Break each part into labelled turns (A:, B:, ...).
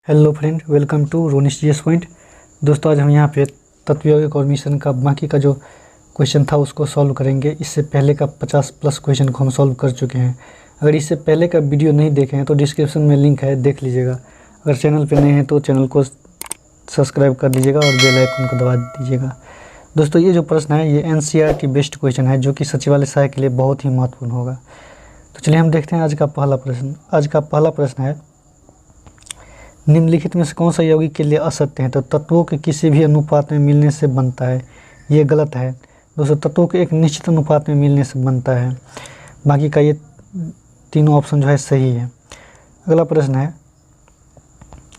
A: Hello friend, welcome to Ronish GS point. दोस्तों, आज हम यहाँ पे तत्व यौगिक और मिश्रण का बाकी का जो क्वेश्चन था उसको सॉल्व करेंगे। इससे पहले का 50+ क्वेश्चन को हम सॉल्व कर चुके हैं। अगर इससे पहले का वीडियो नहीं देखे हैं तो डिस्क्रिप्शन में लिंक है, देख लीजिएगा। अगर चैनल पे नए हैं तो चैनल को सब्सक्राइब कर लीजिएगा और बेल आइकन को दबा दीजिएगा। दोस्तों, ये जो प्रश्न है ये NCERT बेस्ड क्वेश्चन है जो कि सचिवालय सहायक के लिए बहुत ही महत्वपूर्ण होगा। तो चलिए हम देखते हैं आज का पहला प्रश्न। आज का पहला प्रश्न है, निम्नलिखित में से कौन सा यौगिक के लिए असत्य है? तो तत्वों के किसी भी अनुपात में मिलने से बनता है, ये गलत है। दोस्तों, तत्वों के एक निश्चित अनुपात में मिलने से बनता है। बाकी का ये तीनों ऑप्शन जो है सही है। अगला प्रश्न है,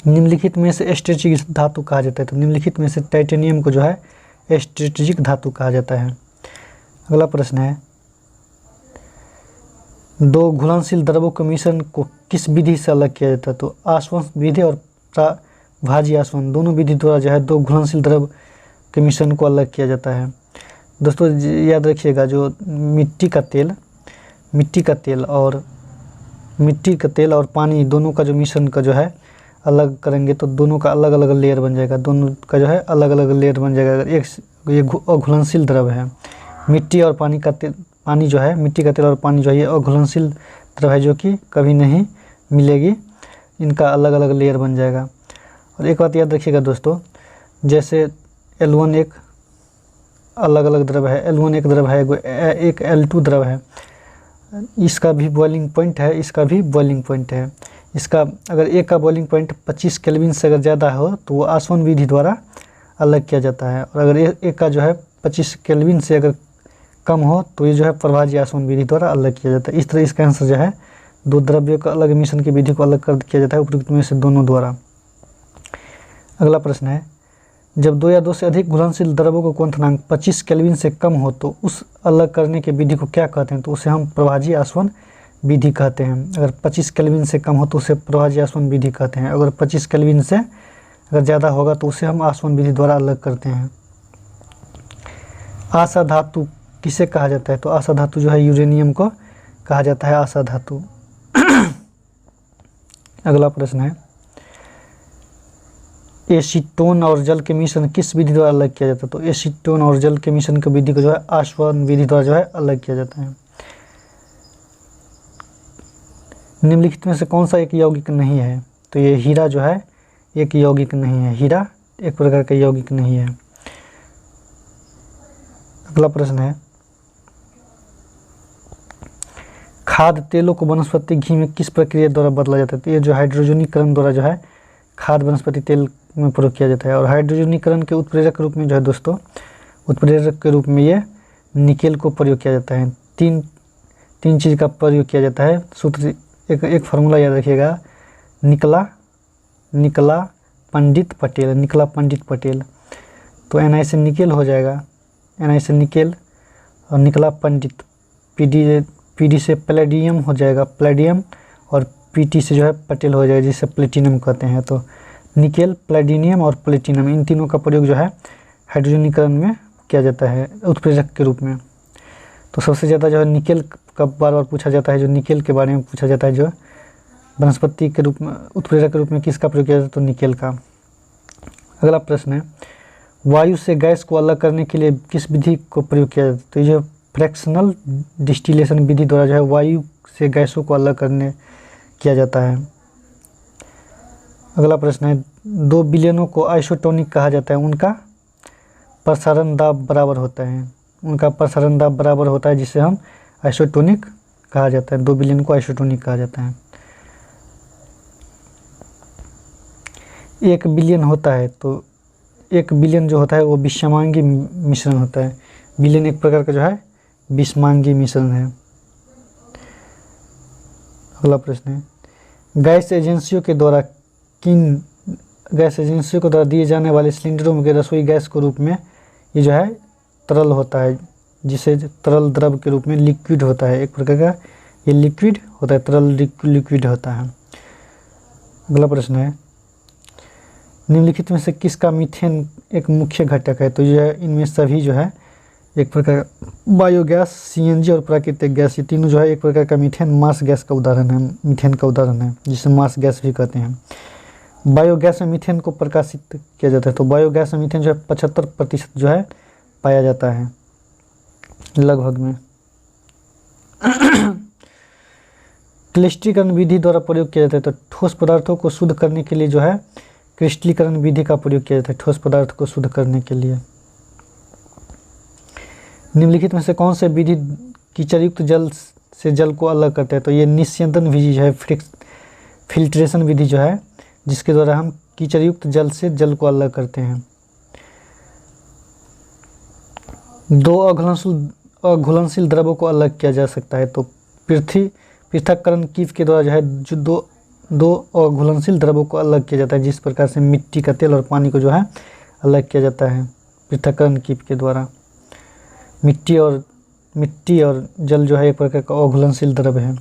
A: निम्नलिखित में से स्ट्रेटेजिक धातु कहा जाता है? तो निम्नलिखित में से टाइटेनियम को जो है स्ट्रेटेजिक धातु कहा जाता है। अगला प्रश्न है, दो घुलनशील द्रवों के मिश्रण को किस विधि से अलग किया जाता है? तो आसवन विधि और भाजी आसवन दोनों विधि द्वारा जो है दो घुलनशील द्रव के मिश्रण को अलग किया जाता है। दोस्तों, याद रखिएगा, जो मिट्टी का तेल और पानी दोनों का जो मिश्रण का जो है अलग करेंगे तो दोनों का अलग अलग लेयर बन जाएगा। दोनों का जो है अलग अलग लेयर बन जाएगा। अगर ये अघुलनशील द्रव है, मिट्टी और पानी का तेल, पानी जो है मिट्टी का तेल और पानी जो है ये अघुलनशील द्रव है जो कि कभी नहीं मिलेगी। इनका अलग अलग लेयर बन जाएगा। और एक बात याद रखिएगा दोस्तों, जैसे L1 एक अलग अलग द्रव है, L1 एक द्रव है, एक L2 द्रव है। इसका भी बॉइलिंग पॉइंट है, इसका भी बॉइलिंग पॉइंट है। इसका अगर एक का बॉइलिंग पॉइंट 25 केल्विन से अगर ज़्यादा हो तो वो आसवन विधि द्वारा अलग किया जाता है। और अगर एक का जो है 25 केल्विन से अगर कम हो तो ये जो है प्रभाजी आसवन विधि द्वारा अलग किया जाता है। इस तरह इसका आंसर जो है दो द्रव्यों का अलग मिश्रण की विधि को अलग कर किया जाता है उपयुक्त में से दोनों द्वारा। अगला प्रश्न है, जब दो या दो से अधिक घुलनशील द्रवों का क्वथनांक 25 केल्विन से कम हो तो उस अलग करने की विधि को क्या कहते हैं? तो उसे हम प्रभाजी आसवन विधि कहते हैं। अगर 25 केल्विन से कम हो तो उसे प्रभाजी आसवन विधि कहते हैं। अगर 25 केल्विन से अगर ज़्यादा होगा तो उसे हम आसवन विधि द्वारा अलग करते हैं। आशा धातु किसे कहा जाता है? तो आशा धातु जो है यूरेनियम को कहा जाता है आशा धातु। अगला प्रश्न है, एसीटोन और जल के मिश्रण किस विधि द्वारा अलग किया जाता है? तो एसीटोन और जल के मिश्रण की विधि को जो है आसवन विधि द्वारा जो है अलग किया जाता है। निम्नलिखित में से कौन सा एक यौगिक नहीं है? तो ये हीरा जो है एक यौगिक नहीं है। हीरा एक प्रकार का यौगिक नहीं है। अगला प्रश्न है, खाद्य तेलों को वनस्पति घी में किस प्रक्रिया द्वारा बदला जाता है? तो ये जो हाइड्रोजनीकरण द्वारा जो है खाद्य वनस्पति तेल में प्रयोग किया जाता है। और हाइड्रोजनीकरण के उत्प्रेरक के रूप में जो है दोस्तों, उत्प्रेरक के रूप में ये निकेल को प्रयोग किया जाता है। तीन चीज़ का प्रयोग किया जाता है। सूत्र एक फार्मूला याद रखिएगा, निकला पंडित पटेल। तो Na से निकेल हो जाएगा, Na से निकेल और निकला पंडित, पीडी से पैलेडियम हो जाएगा, पैलेडियम, और Pt से जो है पटेल हो जाएगा जिसे प्लेटिनम कहते हैं। तो निकेल, प्लेटिनियम और प्लेटिनम, इन तीनों का प्रयोग जो है हाइड्रोजनीकरण में किया जाता है उत्प्रेरक के रूप में। तो सबसे ज़्यादा जो है निकेल का बार बार पूछा जाता है, जो निकेल के बारे में पूछा जाता है, जो वनस्पति के रूप में उत्प्रेरक के रूप में किसका प्रयोग किया जाता है? तो निकेल का। अगला प्रश्न है, वायु से गैस को अलग करने के लिए किस विधि को प्रयोग किया जाता है? तो ये फ्रैक्शनल डिस्टिलेशन विधि द्वारा जो है वायु से गैसों को अलग करने किया जाता है। अगला प्रश्न है, दो विलयनों को आइसोटोनिक कहा जाता है, उनका प्रसारण दाब बराबर होता है, जिसे हम आइसोटोनिक कहा जाता है। दो विलयन को आइसोटोनिक कहा जाता है। एक विलयन होता है तो एक विलयन जो होता है वो विषमांगी मिश्रण होता है। विलयन एक प्रकार का जो है विषमांगी मिश्रण है। अगला प्रश्न है, गैस एजेंसियों के द्वारा दिए जाने वाले सिलेंडरों में रसोई गैस के रूप में ये जो है तरल होता है, जिसे तरल द्रव के रूप में लिक्विड होता है। एक प्रकार का ये लिक्विड होता है, तरल लिक्विड होता है। अगला प्रश्न है, निम्नलिखित में से किसका मीथेन एक मुख्य घटक है? तो यह इनमें सभी जो है एक प्रकार बायोगैस, CNG और प्राकृतिक गैस, ये तीनों जो है एक प्रकार का मीथेन मास गैस का उदाहरण है, मीथेन का उदाहरण है, जिसे मास गैस भी कहते हैं। बायोगैस में मीथेन को प्रकाशित किया जाता है, तो बायोगैस में मीथेन जो है 75% जो है पाया जाता है लगभग में। क्लिष्टीकरण विधि द्वारा प्रयोग किया जाता है, तो ठोस पदार्थों को शुद्ध करने के लिए जो है क्रिस्टलीकरण विधि का प्रयोग किया जाता है, ठोस पदार्थ को शुद्ध करने के लिए। निम्नलिखित में से कौन से विधि कीचड़युक्त जल से जल को अलग करते हैं, तो ये निस्यंदन विधि जो है, फिल्ट्रेशन विधि जो है, जिसके द्वारा हम कीचड़युक्त जल से जल को अलग करते हैं। दो अघुलनशील द्रवों को अलग किया जा सकता है, तो पृथक्करण कीफ के द्वारा जो है जो दो अघुलनशील द्रवों को अलग किया जाता है, जिस प्रकार से मिट्टी का तेल और पानी को जो है अलग किया जाता है पृथक्करण कीफ के द्वारा। मिट्टी और जल जो है एक प्रकार का अघुलनशील द्रव है।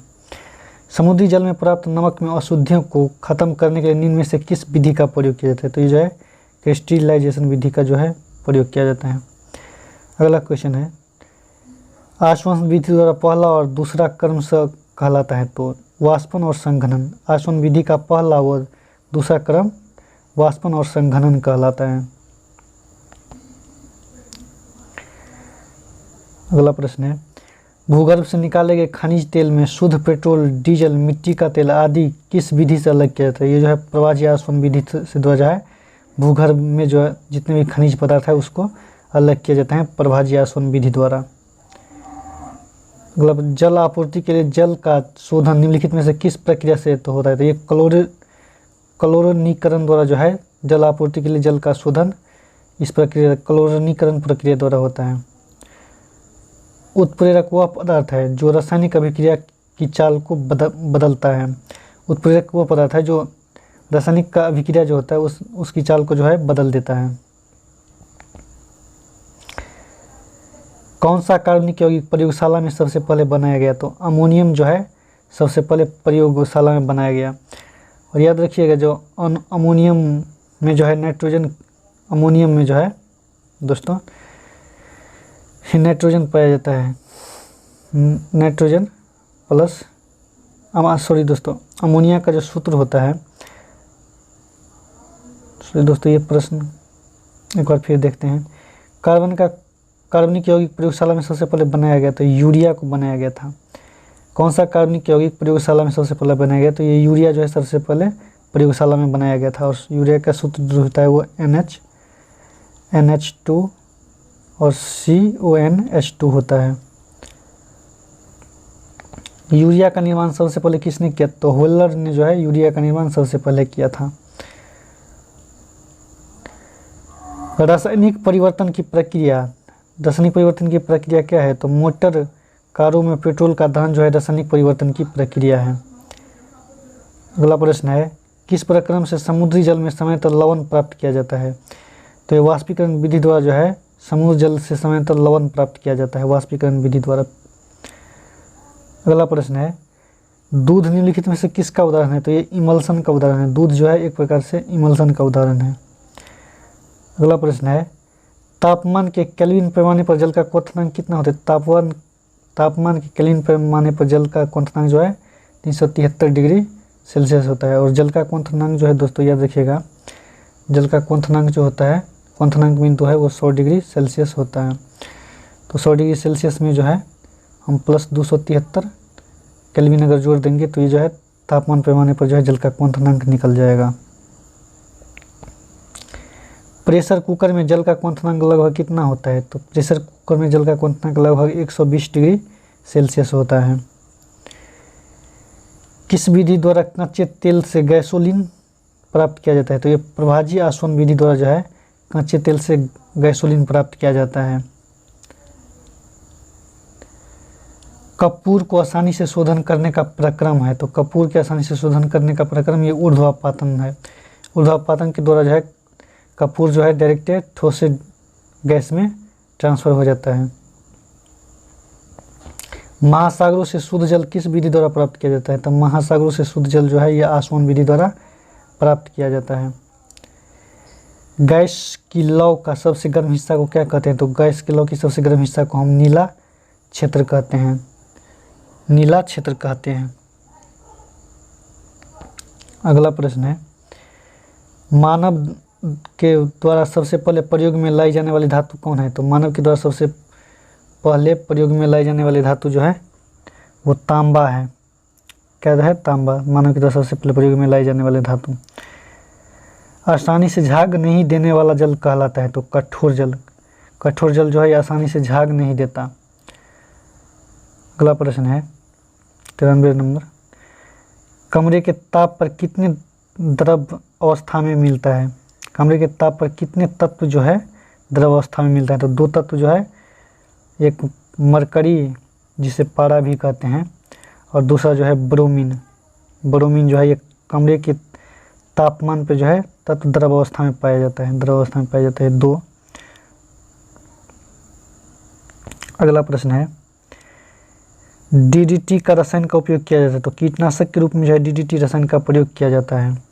A: समुद्री जल में प्राप्त नमक में अशुद्धियों को खत्म करने के लिए निम्न में से किस विधि का प्रयोग किया जाता है, तो ये जो है क्रिस्टलाइजेशन विधि का जो है प्रयोग किया जाता है। अगला क्वेश्चन है, आश्वासन विधि द्वारा पहला और दूसरा क्रम से कहलाता है, तो वाष्पन और संघनन। आश्वासन विधि का पहला और दूसरा क्रम वाष्पन और संघनन कहलाता है। अगला प्रश्न है, भूगर्भ से निकाले गए खनिज तेल में शुद्ध पेट्रोल, डीजल, मिट्टी का तेल आदि किस विधि से अलग किया जाता है, ये जो है प्रवाजी आश्वासन विधि से द्वारा जो है भूगर्भ में जो है जितने भी खनिज पदार्थ है उसको अलग किया जाता है प्रवाजी आश्वासन विधि द्वारा। अगला, जल आपूर्ति के लिए जल का शोधन निम्नलिखित में से किस प्रक्रिया से तो होता है, तो ये क्लोरीनीकरण द्वारा जो है जल आपूर्ति के लिए जल का शोधन इस प्रक्रिया क्लोरीनीकरण प्रक्रिया द्वारा होता है। उत्प्रेरक वह पदार्थ है जो रासायनिक अभिक्रिया की चाल को बदलता है। उत्प्रेरक वह पदार्थ है जो रासायनिक का अभिक्रिया जो होता है उसकी चाल को जो है बदल देता है। कौन सा कार्बनिक यौगिक प्रयोगशाला में सबसे पहले बनाया गया, तो अमोनियम जो है सबसे पहले प्रयोगशाला में बनाया गया। और याद रखिएगा जो अमोनियम में जो है नाइट्रोजन, अमोनियम में जो है दोस्तों नाइट्रोजन पाया जाता है, नाइट्रोजन प्लस सॉरी दोस्तों, अमोनिया का जो सूत्र होता है, सॉरी दोस्तों ये प्रश्न एक बार फिर देखते हैं। कार्बनिक यौगिक प्रयोगशाला में सबसे पहले बनाया गया, तो यूरिया को बनाया गया था। कौन सा कार्बनिक यौगिक प्रयोगशाला में सबसे पहले बनाया गया, तो ये यूरिया जो है सबसे पहले प्रयोगशाला में बनाया गया था। और यूरिया का सूत्र जो होता है वो NH2 और CONH2 होता है। यूरिया का निर्माण सबसे पहले किसने किया, तो होलर ने जो है यूरिया का निर्माण सबसे पहले किया था। रासायनिक परिवर्तन की प्रक्रिया, रासायनिक परिवर्तन की प्रक्रिया क्या है, तो मोटर कारों में पेट्रोल का दहन जो है रासायनिक परिवर्तन की प्रक्रिया है। अगला प्रश्न है, किस प्रक्रम से समुद्री जल में समयतः लवण प्राप्त किया जाता है, तो ये वाष्पीकरण विधि द्वारा जो है समुद्र जल से समयतः लवण प्राप्त किया जाता है वाष्पीकरण विधि द्वारा। अगला प्रश्न है, दूध निम्नलिखित में से किसका उदाहरण है, तो ये इमल्सन का उदाहरण है। दूध जो है एक प्रकार से इमल्सन का उदाहरण है। अगला प्रश्न है, तापमान के केल्विन पैमाने पर जल का क्वथनांक कितना होता है, तापमान के केल्विन पैमाने पर जल का क्वथनांक जो है 373 डिग्री सेल्सियस होता है। और जल का क्वथनांक जो है दोस्तों याद रखिएगा, जल का क्वथनांक जो होता है, क्वथनांक बिंदु है वो 100 डिग्री सेल्सियस होता है। तो 100 डिग्री सेल्सियस में जो है हम प्लस 273 केल्विन अगर जोड़ देंगे तो ये जो है तापमान पैमाने पर जो है जल का क्वथनांक निकल जाएगा। प्रेशर कुकर में जल का क्वथनांक लगभग कितना होता है, तो प्रेशर कुकर में जल का क्वथनांक लगभग 120 डिग्री सेल्सियस होता है। किस विधि द्वारा कच्चे तेल से गैसोलीन प्राप्त किया जाता है, तो ये प्रभाजी आसवन विधि द्वारा जो है कच्चे तेल से गैसोलीन प्राप्त किया जाता है। कपूर को आसानी से शोधन करने का प्रक्रम है, तो कपूर के आसानी से शोधन करने का प्रक्रम ये ऊर्ध्वापातन है। ऊर्ध्वापातन के द्वारा जो है कपूर जो है डायरेक्ट ठोस से गैस में ट्रांसफर हो जाता है। महासागरों से शुद्ध जल किस विधि द्वारा प्राप्त किया जाता है, तो महासागरों से शुद्ध जल जो है यह आसवन विधि द्वारा प्राप्त किया जाता है। गैस की लौ का सबसे गर्म हिस्सा को क्या कहते हैं, तो गैस की लौ की सबसे गर्म हिस्सा को हम नीला क्षेत्र कहते हैं, नीला क्षेत्र कहते हैं। अगला प्रश्न है, मानव के द्वारा सबसे पहले प्रयोग में लाई जाने वाली धातु कौन है? तो मानव के द्वारा सबसे पहले प्रयोग में लाई जाने वाली धातु जो है वो तांबा है। क्या है? तांबा मानव के द्वारा सबसे पहले प्रयोग में लाई जाने वाली धातु। आसानी से झाग नहीं देने वाला जल कहलाता है? तो कठोर जल। कठोर जल जो है आसानी से झाग नहीं देता। अगला प्रश्न है 93 नंबर। कमरे के ताप पर कितने द्रव अवस्था में मिलता है? कमरे के ताप पर कितने तत्व जो है द्रव अवस्था में मिलता है? तो 2 तत्व जो है, एक मरकरी जिसे पारा भी कहते हैं और दूसरा जो है ब्रोमीन। ब्रोमीन जो है ये कमरे के तापमान पे जो है तत्व द्रव अवस्था में पाया जाता है। द्रव अवस्था में पाया जाता है 2। अगला प्रश्न है DDT का रसायन का उपयोग किया जाता है? तो कीटनाशक के रूप में जो है DDT रसायन का प्रयोग किया जाता है।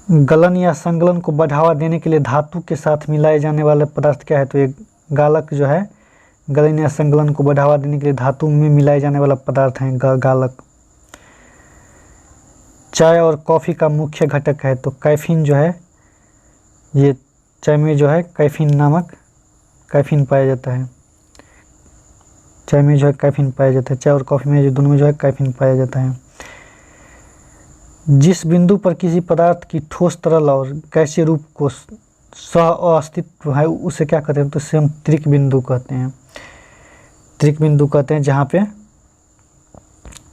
A: गलन या संगलन को बढ़ावा देने के लिए धातु के साथ मिलाए जाने वाले पदार्थ क्या है? तो एक गालक जो है गलन या संगलन को बढ़ावा देने के लिए धातु में मिलाए जाने वाला पदार्थ है गालक। चाय और कॉफ़ी का मुख्य घटक है? तो कैफीन जो है, ये चाय में जो है कैफीन नामक कैफीन पाया जाता है। चाय में जो है कैफीन पाया जाता है। चाय और कॉफ़ी में जो दोनों में जो है कैफीन पाया जाता है। जिस बिंदु पर किसी पदार्थ की ठोस, तरल और गैसीय रूप को सह अस्तित्व है उसे क्या कहते हैं? तो इसे हम त्रिक बिंदु कहते हैं। त्रिक बिंदु कहते हैं जहाँ पे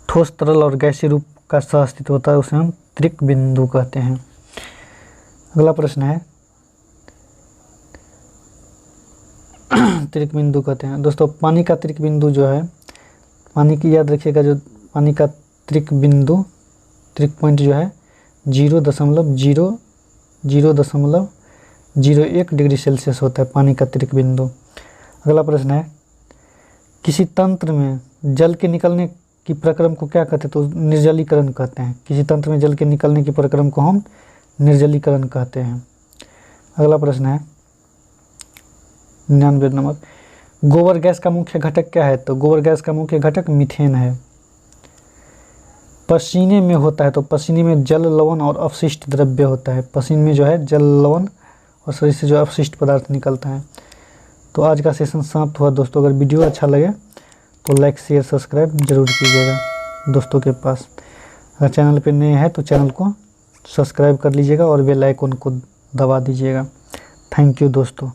A: ठोस, तरल और गैसीय रूप का सह अस्तित्व होता है, उसे हम त्रिक बिंदु कहते हैं। अगला प्रश्न है त्रिक बिंदु कहते हैं। दोस्तों पानी का त्रिक बिंदु जो है, पानी की याद रखिएगा, जो पानी का त्रिक बिंदु, त्रिक पॉइंट जो है 0.01 डिग्री सेल्सियस होता है पानी का त्रिक बिंदु। अगला प्रश्न है किसी तंत्र में जल के निकलने की प्रक्रम को क्या कहते हैं? तो निर्जलीकरण कहते हैं। किसी तंत्र में जल के निकलने की प्रक्रम को हम निर्जलीकरण कहते हैं। अगला प्रश्न है 99 नंबर। गोबर गैस का मुख्य घटक क्या है? तो गोबर गैस का मुख्य घटक मीथेन है। पसीने में होता है? तो पसीने में जल, लवण और अपशिष्ट द्रव्य होता है। पसीने में जो है जल, लवण और शरीर से जो अपशिष्ट पदार्थ निकलता है। तो आज का सेशन समाप्त हुआ दोस्तों। अगर वीडियो अच्छा लगे तो लाइक, शेयर, सब्सक्राइब जरूर कीजिएगा दोस्तों के पास। अगर चैनल पे नए हैं तो चैनल को सब्सक्राइब कर लीजिएगा और बेल आइकन को दबा दीजिएगा। थैंक यू दोस्तों।